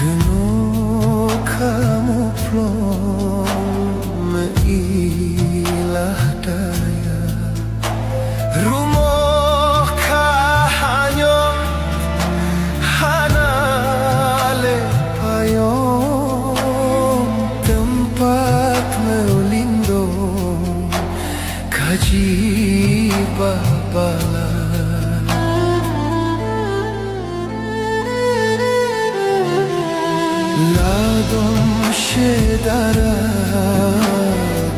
Penuh kamu plong ilah daya Rumah kahanyong hanale payong tempat melindung kaji babala Ladom syedara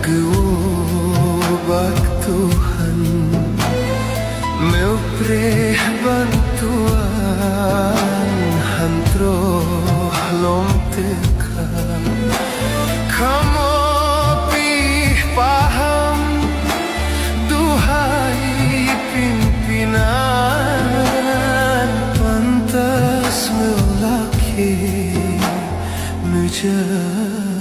geubak Tuhan Meupreh bantuan hantroh lom teka Kamu pih paham duhai pimpinan Pantas melaki menjadi